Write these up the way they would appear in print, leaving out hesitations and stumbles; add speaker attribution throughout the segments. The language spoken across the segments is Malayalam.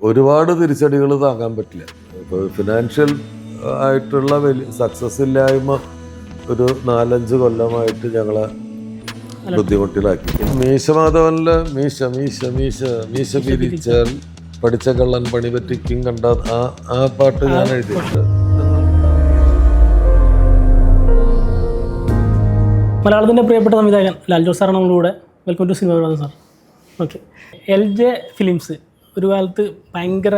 Speaker 1: ഒരുപാട് തിരിച്ചടികൾ താങ്ങാൻ പറ്റില്ല. ഇപ്പോൾ ഫിനാൻഷ്യൽ ആയിട്ടുള്ള വലിയ സക്സസ് ഇല്ലായ്മ ഒരു 4-5 കൊല്ലമായിട്ട് ഞങ്ങളെ ബുദ്ധിമുട്ടിലാക്കി. മീശമാധവനിലെ മീശ മീശ മീശ മീശ പിരിച്ചാൽ പഠിച്ച കള്ളൻ പണി പറ്റിക്കും കണ്ട ആ പാട്ട് ഞാൻ എഴുതിയിട്ടുണ്ട്.
Speaker 2: മലയാളത്തിൻ്റെ പ്രിയപ്പെട്ട സംവിധായകൻ ലാൽ ജോസ് സാറാണ് നമ്മളിവിടെ. Welcome to cinema sir. Okay, LJ films ഒരു കാലത്ത് ഭയങ്കര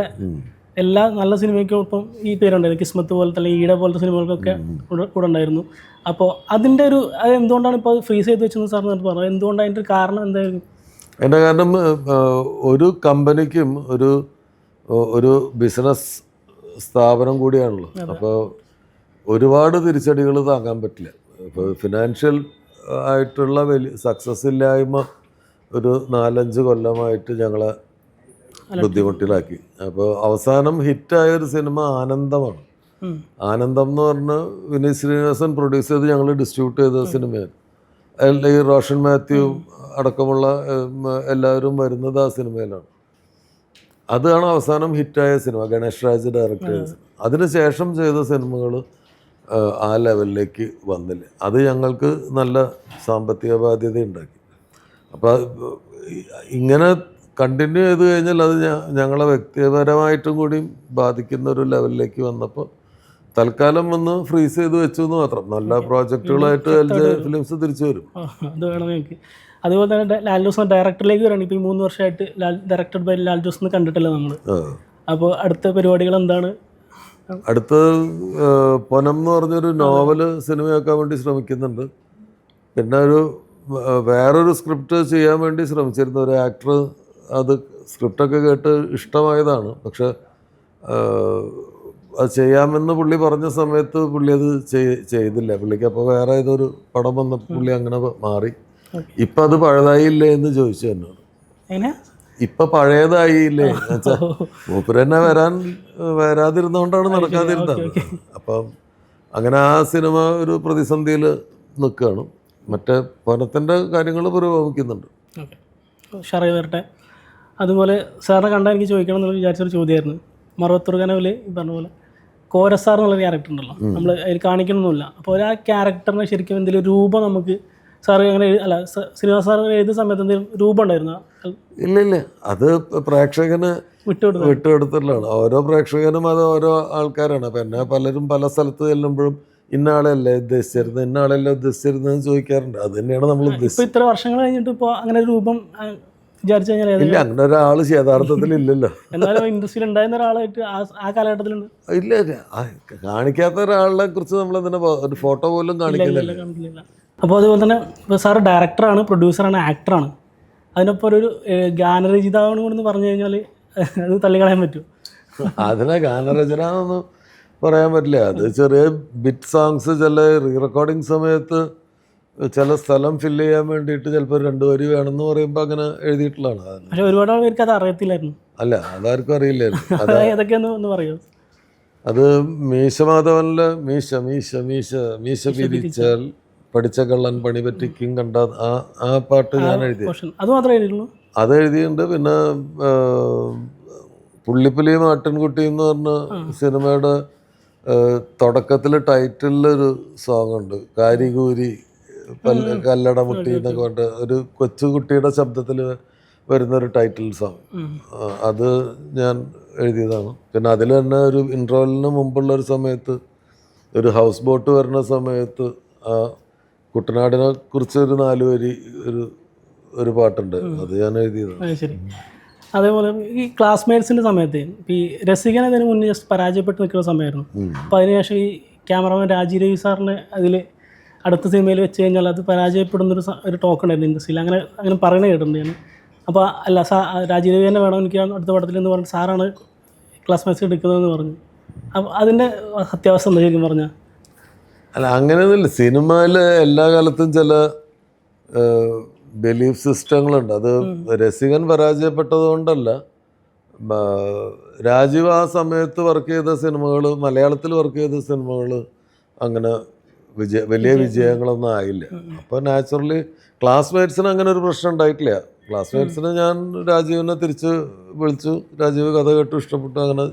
Speaker 2: എല്ലാ നല്ല സിനിമയ്ക്കും ഇപ്പം ഈ പേരുണ്ടായിരുന്നു. കിസ്മത്ത് പോലത്തെ അല്ലെങ്കിൽ ഈട പോലത്തെ സിനിമകൾക്കൊക്കെ കൂടെ ഉണ്ടായിരുന്നു. അപ്പോൾ അതിൻ്റെ ഒരു അത് എന്തുകൊണ്ടാണ് ഇപ്പോൾ ഫ്രീസ് ചെയ്ത് വെച്ചെന്ന് സാറിന് പറഞ്ഞത്? എന്തുകൊണ്ടാണ് അതിൻ്റെ ഒരു കാരണം എന്തായിരുന്നു?
Speaker 1: അതിൻ്റെ കാരണം ഒരു കമ്പനിക്കും ഒരു ബിസിനസ് സ്ഥാപനം കൂടിയാണല്ലോ. അപ്പോൾ ഒരുപാട് തിരിച്ചടികൾ താങ്ങാൻ പറ്റില്ല. ഇപ്പോൾ ഫിനാൻഷ്യൽ ആയിട്ടുള്ള വലിയ സക്സസ് ഇല്ലായ്മ ഒരു 4-5 കൊല്ലമായിട്ട് ഞങ്ങളെ ബുദ്ധിമുട്ടിലാക്കി. അപ്പോൾ അവസാനം ഹിറ്റായൊരു സിനിമ ആനന്ദമാണ്. ആനന്ദം എന്ന് പറഞ്ഞാൽ വിനീത് ശ്രീനിവാസൻ പ്രൊഡ്യൂസ് ചെയ്ത് ഞങ്ങൾ ഡിസ്ട്രിബ്യൂട്ട് ചെയ്ത സിനിമയാണ്. ഈ റോഷൻ മാത്യു അടക്കമുള്ള എല്ലാവരും വരുന്നത് ആ സിനിമയിലാണ്. അതാണ് അവസാനം ഹിറ്റായ സിനിമ, ഗണേഷ് രാജ് ഡയറക്റ്റ് ചെയ്ത സിനിമ. അതിനുശേഷം ചെയ്ത സിനിമകൾ ആ ലെവലിലേക്ക് വന്നില്ല. അത് ഞങ്ങൾക്ക് നല്ല സാമ്പത്തിക ബാധ്യത ഉണ്ടാക്കി. അപ്പോൾ ഇങ്ങനെ കണ്ടിന്യൂ ചെയ്ത് കഴിഞ്ഞാൽ അത് ഞങ്ങളെ വ്യക്തിപരമായിട്ടും കൂടി ബാധിക്കുന്ന ഒരു ലെവലിലേക്ക് വന്നപ്പോൾ തൽക്കാലം ഒന്ന് ഫ്രീസ് ചെയ്ത് വെച്ചു എന്ന് മാത്രം. നല്ല പ്രോജക്റ്റുകളായിട്ട് LJ ഫിലിംസ് തിരിച്ചു വരും.
Speaker 2: അത് വേണം ഞങ്ങൾക്ക്. അതുപോലെ തന്നെ ലാൽ ജോസ് ഡയറക്ടറിലേക്ക് വരണം. ഇപ്പോൾ ഈ 3 വർഷമായിട്ട് ഡയറക്ടഡ് ബൈ ലാൽ ജോസ് എന്ന് കണ്ടിട്ടില്ല നമ്മൾ. അപ്പോൾ അടുത്ത പരിപാടികൾ എന്താണ്?
Speaker 1: അടുത്ത പൊനം എന്ന് പറഞ്ഞൊരു നോവല് സിനിമയാക്കാൻ വേണ്ടി ശ്രമിക്കുന്നുണ്ട്. പിന്നെ വേറൊരു സ്ക്രിപ്റ്റ് ചെയ്യാൻ വേണ്ടി ശ്രമിച്ചിരുന്ന ഒരു ആക്ടർ അത് സ്ക്രിപ്റ്റൊക്കെ കേട്ട് ഇഷ്ടമായതാണ്. പക്ഷെ അത് ചെയ്യാമെന്ന് പുള്ളി പറഞ്ഞ സമയത്ത് പുള്ളി അത് ചെയ്തില്ല. പുള്ളിക്ക് അപ്പോൾ വേറെ ഏതൊരു പടം വന്നപ്പോൾ പുള്ളി അങ്ങനെ മാറി. ഇപ്പം അത് പഴയതായില്ലേ എന്ന് ചോദിച്ചു എന്നോട്. ഇപ്പം പഴയതായില്ലേ എന്ന് വെച്ചാൽ മൂപ്പര് തന്നെ വരാതിരുന്നോണ്ടാണ് നടക്കാതിരുന്നത്. അപ്പം അങ്ങനെ ആ സിനിമ ഒരു പ്രതിസന്ധിയിൽ നിൽക്കുകയാണ്. മറ്റേ പൊനത്തിൻ്റെ കാര്യങ്ങൾ പുരോഗമിക്കുന്നുണ്ട്.
Speaker 2: ഷറേ വരട്ടെ. അതുപോലെ സാറിനെ കണ്ടാൽ എനിക്ക് ചോദിക്കണം എന്നുള്ള വിചാരിച്ചൊരു ചോദ്യമായിരുന്നു. മറുപത്തുർഗനവിൽ ഈ പറഞ്ഞ പോലെ കോരസാർ എന്നുള്ള ക്യാരക്ടർ ഉണ്ടല്ലോ, നമ്മൾ അതിൽ കാണിക്കണമെന്നില്ല. അപ്പോൾ ആ ക്യാരക്ടറിനെ ശരിക്കും എന്തെങ്കിലും രൂപം നമുക്ക് സാർ അങ്ങനെ അല്ല ശ്രീനിവാസ് സാർ എഴുതിയ സമയത്ത് എന്തെങ്കിലും രൂപം ഉണ്ടായിരുന്നു?
Speaker 1: ഇല്ല, അത് പ്രേക്ഷകന് വിട്ടുകൊടുത്തിട്ടുള്ളതാണ്. ഓരോ പ്രേക്ഷകനും അത് ഓരോ ആൾക്കാരാണ്. പിന്നെ പലരും പല സ്ഥലത്ത് ചെല്ലുമ്പോഴും ഇന്ന ആളല്ലേ ഉദ്ദേശിച്ചിരുന്നത്, ഇന്ന ആളല്ലേ ഉദ്ദേശിച്ചിരുന്നതെന്ന് ചോദിക്കാറുണ്ട്. അത് തന്നെയാണ് നമ്മൾ ഉദ്ദേശിച്ചത്.
Speaker 2: ഇത്ര വർഷങ്ങൾ കഴിഞ്ഞിട്ട് ഇപ്പോൾ അങ്ങനെ ഒരു രൂപം വിചാരിച്ചു കഴിഞ്ഞാൽ
Speaker 1: ഇല്ല, അങ്ങനെ ഒരാൾ യഥാർത്ഥത്തിൽ ഇല്ലല്ലോ.
Speaker 2: എന്നാലും ഇൻഡസ്ട്രിയിൽ ഉണ്ടായിരുന്ന ഒരാളായിട്ട് ആ കാലഘട്ടത്തിലുണ്ട്.
Speaker 1: ഇല്ല, കാണിക്കാത്ത ഒരാളെ കുറിച്ച് നമ്മൾ എന്തിനാ ഒരു ഫോട്ടോ പോലും കാണിക്കുന്നില്ല.
Speaker 2: അപ്പോൾ അതുപോലെ തന്നെ ഇപ്പോൾ സാറ് ഡയറക്ടറാണ്, പ്രൊഡ്യൂസറാണ്, ആക്ടറാണ്. അതിനൊപ്പം ഒരു ഗാനരചയിതാവണം കൊണ്ടെന്ന് പറഞ്ഞു കഴിഞ്ഞാൽ അത് തള്ളിക്കളയാൻ പറ്റും?
Speaker 1: അതിനെ ഗാനരചന എന്നൊന്നും പറയാൻ പറ്റില്ല. അത് ചെറിയ ബിറ്റ് സോങ്സ് ചില റീറെക്കോർഡിങ് സമയത്ത് ചില സ്ഥലം ഫില്ല് ചെയ്യാൻ വേണ്ടിയിട്ട് ചിലപ്പോൾ 2 വരി വേണമെന്ന് പറയുമ്പോൾ അങ്ങനെ എഴുതിയിട്ടുള്ളതാണ്.
Speaker 2: പക്ഷേ ഒരുപാട് പേർക്ക് അത് അറിയത്തില്ലായിരുന്നു.
Speaker 1: അല്ല, അതാർക്കും അറിയില്ലായിരുന്നു.
Speaker 2: അതൊക്കെയൊന്ന് പറയുമോ?
Speaker 1: അത് മീശമാധവനിലെ മീശ മീശ മീശ മീശ പിരിച്ചാൽ പഠിച്ച കള്ളൻ പണി പറ്റിക്കും കണ്ട ആ പാട്ട് ഞാൻ എഴുതി.
Speaker 2: അത് മാത്രമേ എഴുതിയുള്ളൂ?
Speaker 1: അത് എഴുതിയിട്ടുണ്ട്. പിന്നെ പുള്ളിപ്പുലിയും ആട്ടിൻകുട്ടി എന്ന് പറഞ്ഞ സിനിമയുടെ തുടക്കത്തിൽ ടൈറ്റിലൊരു സോങ് ഉണ്ട്, കാരികൂരി കല്ലട മുട്ടി എന്നൊക്കെ പറഞ്ഞിട്ട് ഒരു കൊച്ചുകുട്ടിയുടെ ശബ്ദത്തിൽ വരുന്നൊരു ടൈറ്റിൽ സോങ്. അത് ഞാൻ എഴുതിയതാണ്. പിന്നെ അതിൽ തന്നെ ഒരു ഇൻട്രോവലിന് മുമ്പുള്ളൊരു സമയത്ത് ഒരു ഹൗസ് ബോട്ട് വരുന്ന സമയത്ത് ആ കുട്ടനാടിനെ കുറിച്ച് ഒരു 4 വരി ഒരു പാട്ടുണ്ട്, അത് ഞാൻ എഴുതിയതാണ്.
Speaker 2: ശരി. അതേപോലെ ഈ ക്ലാസ്മേറ്റ്സിൻ്റെ സമയത്ത് ഈ രസികൻ അതിന് മുന്നേ ജസ്റ്റ് പരാജയപ്പെട്ട് നിൽക്കുന്ന സമയമായിരുന്നു. അപ്പോൾ അതിനുശേഷം ഈ ക്യാമറമാൻ രാജീവ് രവി സാറിനെ അതിൽ അടുത്ത സിനിമയിൽ വെച്ച് കഴിഞ്ഞാൽ അത് പരാജയപ്പെടുന്നൊരു ടോക്ക് ഉണ്ടായിരുന്നു ഇൻഡസ്ട്രിയിൽ. അങ്ങനെ പറയുന്നത് കേട്ടിട്ടുണ്ട് ഞാൻ. അപ്പോൾ അല്ല രാജീവ് രവി തന്നെ വേണം എനിക്ക് അടുത്ത പടത്തിൽ എന്ന് പറഞ്ഞിട്ട് സാറാണ് ക്ലാസ്മേറ്റ്സ് എടുക്കുന്നതെന്ന് പറഞ്ഞു. അപ്പോൾ അതിൻ്റെ സത്യാവസ്ഥ എന്താ ശരിക്കും പറഞ്ഞാൽ?
Speaker 1: അല്ല, അങ്ങനെയൊന്നുമില്ല. സിനിമയിൽ എല്ലാ കാലത്തും ചില ബിലീഫ് സിസ്റ്റങ്ങളുണ്ട്. അത് രസികൻ പരാജയപ്പെട്ടത് കൊണ്ടല്ല. രാജീവ് ആ സമയത്ത് വർക്ക് ചെയ്ത സിനിമകൾ, മലയാളത്തിൽ വർക്ക് ചെയ്ത സിനിമകൾ അങ്ങനെ വലിയ വിജയങ്ങളൊന്നും ആയില്ല. അപ്പോൾ നാച്ചുറലി ക്ലാസ്മേറ്റ്സിന് അങ്ങനെ ഒരു പ്രശ്നം ഉണ്ടായിട്ടില്ല. ക്ലാസ്മേറ്റ്സിന് ഞാൻ രാജീവിനെ തിരിച്ച് വിളിച്ചു. രാജീവ് കഥ കേട്ടു, ഇഷ്ടപ്പെട്ടു. അങ്ങനെ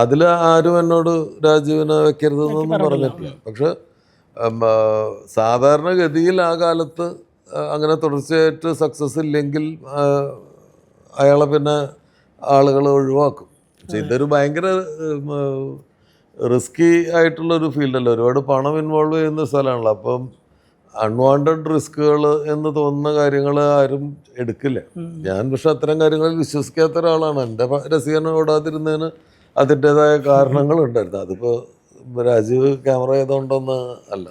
Speaker 1: അതിൽ ആരും എന്നോട് രാജീവിനെ വെക്കരുതെന്നൊന്നും പറഞ്ഞിട്ടില്ല. പക്ഷെ സാധാരണഗതിയിൽ ആ കാലത്ത് അങ്ങനെ തുടർച്ചയായിട്ട് സക്സസ് ഇല്ലെങ്കിൽ അയാളെ പിന്നെ ആളുകൾ ഒഴിവാക്കും. പക്ഷെ ഇതൊരു ഭയങ്കര റിസ്കി ആയിട്ടുള്ളൊരു ഫീൽഡല്ല, ഒരുപാട് പണം ഇൻവോൾവ് ചെയ്യുന്ന സ്ഥലമാണല്ലോ. അപ്പം അൺവാണ്ടഡ് റിസ്കുകൾ എന്ന് തോന്നുന്ന കാര്യങ്ങൾ ആരും എടുക്കില്ല. ഞാൻ പക്ഷെ അത്തരം കാര്യങ്ങളിൽ വിശ്വസിക്കാത്ത ഒരാളാണ്. എൻ്റെ രസികനെ ഓടാതിരുന്നതിന് അതിൻ്റെതായ കാരണങ്ങളുണ്ടായിരുന്നു. അതിപ്പോൾ രാജീവ് ക്യാമറ ചെയ്തുകൊണ്ടൊന്നും അല്ല.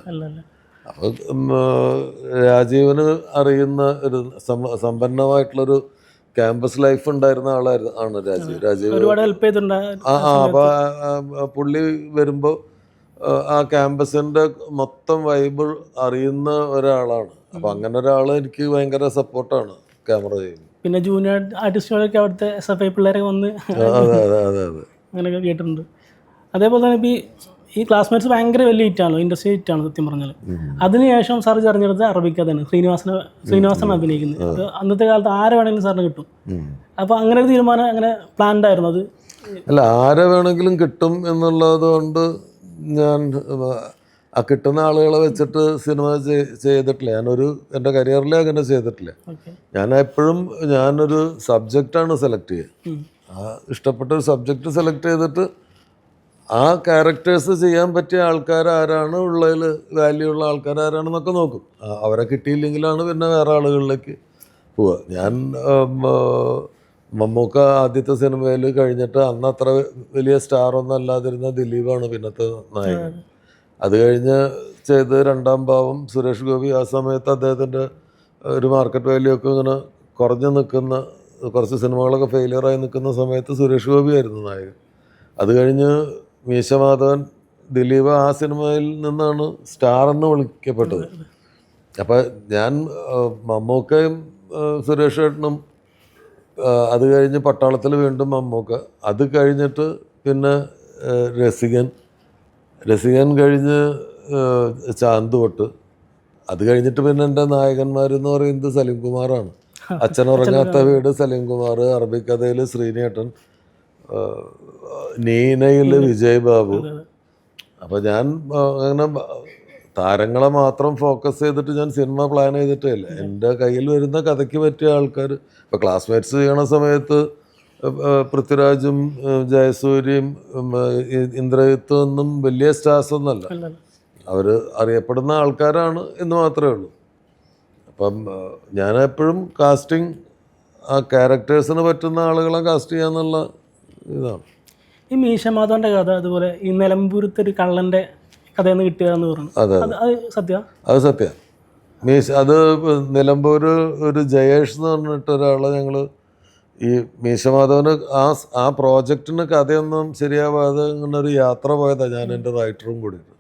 Speaker 1: അപ്പം രാജീവിന് അറിയുന്ന ഒരു സമ്പന്നമായിട്ടുള്ളൊരു ക്യാമ്പസ് ലൈഫ് ഉണ്ടായിരുന്ന ആണ് രാജീവ്.
Speaker 2: ഒരുപാട് ഹെൽപ്പ് ചെയ്തിട്ടുണ്ട്.
Speaker 1: അപ്പോൾ പുള്ളി വരുമ്പോൾ ആ ക്യാമ്പസിൻ്റെ മൊത്തം വൈബ് അറിയുന്ന ഒരാളാണ്. അപ്പം അങ്ങനെ ഒരാൾ എനിക്ക് ഭയങ്കര സപ്പോർട്ടാണ് ക്യാമറ ചെയ്യുന്നത്.
Speaker 2: പിന്നെ ജൂനിയർ ആർട്ടിസ്റ്റുകളൊക്കെ അവിടുത്തെ SFI പിള്ളേരൊക്കെ വന്ന്
Speaker 1: അതെ അതെ അതെ അതെ
Speaker 2: അങ്ങനെയൊക്കെ കേട്ടിട്ടുണ്ട്. അതേപോലെ തന്നെ ഇപ്പോൾ ഈ ക്ലാസ്മേറ്റ്സ് ഭയങ്കര വലിയ ഹിറ്റാണല്ലോ, ഇൻഡസ്ട്രി ഹിറ്റാണ് സത്യം പറഞ്ഞാൽ. അതിനുശേഷം സാർ തിരഞ്ഞെടുത്ത് അറബിക്കഥയാണ്, ശ്രീനിവാസൻ അഭിനയിക്കുന്നത്. അപ്പോൾ അന്നത്തെ കാലത്ത് ആരെ വേണമെങ്കിലും സാറിന് കിട്ടും. അപ്പോൾ അങ്ങനെ ഒരു തീരുമാനം അങ്ങനെ പ്ലാൻഡ് ആയിരുന്നു അത്?
Speaker 1: അല്ല, ആരെ വേണമെങ്കിലും കിട്ടും എന്നുള്ളത് കൊണ്ട് ഞാൻ ആ കിട്ടുന്ന ആളുകളെ വെച്ചിട്ട് സിനിമ ചെയ്തിട്ടില്ല. എൻ്റെ കരിയറിൽ അങ്ങനെ ചെയ്തിട്ടില്ല. ഞാൻ എപ്പോഴും ഞാനൊരു സബ്ജക്റ്റാണ് സെലക്ട് ചെയ്യുക. ആ ഇഷ്ടപ്പെട്ട ഒരു സബ്ജക്റ്റ് സെലക്ട് ചെയ്തിട്ട് ആ ക്യാരക്ടേഴ്സ് ചെയ്യാൻ പറ്റിയ ആൾക്കാരാരാണ്, ഉള്ളതിൽ വാല്യൂ ഉള്ള ആൾക്കാരാരാണെന്നൊക്കെ നോക്കും. അവരെ കിട്ടിയില്ലെങ്കിലാണ് പിന്നെ വേറെ ആളുകളിലേക്ക് പോവുക. ഞാൻ മമ്മൂക്ക ആദ്യത്തെ സിനിമയിൽ കഴിഞ്ഞിട്ട് അന്ന് അത്ര വലിയ സ്റ്റാറൊന്നും അല്ലാതിരുന്ന ദിലീപാണ് പിന്നത്തെ നായകൻ. അത് കഴിഞ്ഞ് ചെയ്ത് രണ്ടാം ഭാവം സുരേഷ് ഗോപി. ആ സമയത്ത് അദ്ദേഹത്തിൻ്റെ ഒരു മാർക്കറ്റ് വാല്യൂ ഒക്കെ ഇങ്ങനെ കുറഞ്ഞു നിൽക്കുന്ന, കുറച്ച് സിനിമകളൊക്കെ ഫെയിലിയറായി നിൽക്കുന്ന സമയത്ത് സുരേഷ് ഗോപി ആയിരുന്നു നായകൻ. അത് കഴിഞ്ഞ് മീശമാധവൻ, ദിലീപ് ആ സിനിമയിൽ നിന്നാണ് സ്റ്റാർ എന്ന് വിളിക്കപ്പെട്ടത്. അപ്പം ഞാൻ മമ്മൂക്കയും സുരേഷ് ഏട്ടനും, അത് കഴിഞ്ഞ് പട്ടാളത്തിൽ വീണ്ടും മമ്മൂക്ക, അത് കഴിഞ്ഞിട്ട് പിന്നെ രസികൻ കഴിഞ്ഞ് ചാന്തുവട്ട്, അത് കഴിഞ്ഞിട്ട് പിന്നെ എൻ്റെ നായകന്മാരെന്ന് പറയുന്നത് സലീം കുമാറാണ്. അച്ഛനുറങ്ങാത്ത വീട് സലീം കുമാർ, അറബിക്കഥയിൽ ശ്രീനേട്ടൻ, നീനയിൽ വിജയ് ബാബു. അപ്പം ഞാൻ അങ്ങനെ താരങ്ങളെ മാത്രം ഫോക്കസ് ചെയ്തിട്ട് ഞാൻ സിനിമ പ്ലാൻ ചെയ്തിട്ടില്ല. എൻ്റെ കയ്യിൽ വരുന്ന കഥയ്ക്ക് പറ്റിയ ആൾക്കാർ. ഇപ്പോൾ ക്ലാസ്മേറ്റ്സ് ചെയ്യണ സമയത്ത് പൃഥ്വിരാജും ജയസൂര്യയും ഇന്ദ്രജിത്തും ഒന്നും വലിയ സ്റ്റാർസ് ഒന്നല്ല. അവർ അറിയപ്പെടുന്ന ആൾക്കാരാണ് എന്ന് മാത്രമേ ഉള്ളൂ. അപ്പം ഞാൻ എപ്പോഴും കാസ്റ്റിംഗ് ആ ക്യാരക്ടേഴ്സിന് പറ്റുന്ന ആളുകളെ കാസ്റ്റ് ചെയ്യാന്നുള്ള ഇതാണ്.
Speaker 2: ഈ മീശമാധവൻ്റെ കഥ, അതുപോലെ ഈ നിലമ്പൂരത്തെ ഒരു കള്ളൻ്റെ കഥയെന്ന് കിട്ടിയതെന്ന് പറഞ്ഞു.
Speaker 1: അതെ, അത് സത്യം. അത് നിലമ്പൂർ ഒരു ജയേഷ് എന്ന് പറഞ്ഞിട്ട് ഒരാളെ ഞങ്ങൾ ഈ മീശമാധവന് ആ പ്രോജക്റ്റിന് കഥയൊന്നും ശരിയാവാതെ ഇങ്ങനെ ഒരു യാത്ര പോയതാണ്, ഞാൻ എൻ്റെ റൈറ്ററും കൂടിയിട്ട്.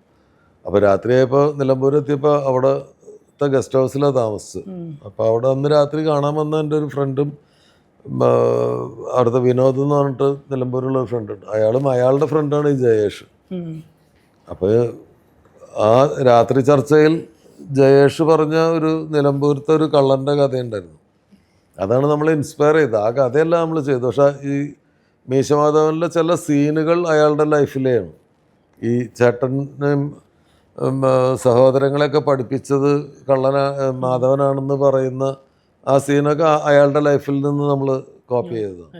Speaker 1: അപ്പോൾ രാത്രിയായപ്പോൾ നിലമ്പൂർ എത്തിയപ്പോൾ അവിടുത്തെ ഗസ്റ്റ് ഹൗസിലാണ് താമസിച്ചത്. അപ്പോൾ അവിടെ അന്ന് രാത്രി കാണാൻ വന്ന എൻ്റെ ഒരു ഫ്രണ്ടും അവിടുത്തെ വിനോദ് എന്ന് പറഞ്ഞിട്ട് നിലമ്പൂരുള്ള ഒരു ഫ്രണ്ടുണ്ട്. അയാളുടെ ഫ്രണ്ടാണ് ഈ ജയേഷ്. അപ്പോൾ ആ രാത്രി ചർച്ചയിൽ ജയേഷ് പറഞ്ഞ ഒരു നിലമ്പൂരത്തെ ഒരു കള്ളൻ്റെ കഥയുണ്ടായിരുന്നു. അതാണ് നമ്മൾ ഇൻസ്പയർ ചെയ്തത്. ആ കഥയെല്ലാം നമ്മൾ ചെയ്തു. പക്ഷേ ഈ മീശമാധവനിലെ ചില സീനുകൾ അയാളുടെ ലൈഫിലെയാണ്. ഈ ചേട്ടനെയും സഹോദരങ്ങളെയൊക്കെ പഠിപ്പിച്ചത് മാധവനാണെന്ന് പറയുന്ന ആ സീനൊക്കെ അയാളുടെ ലൈഫിൽ നിന്ന് നമ്മൾ കോപ്പി ചെയ്തതാണ്.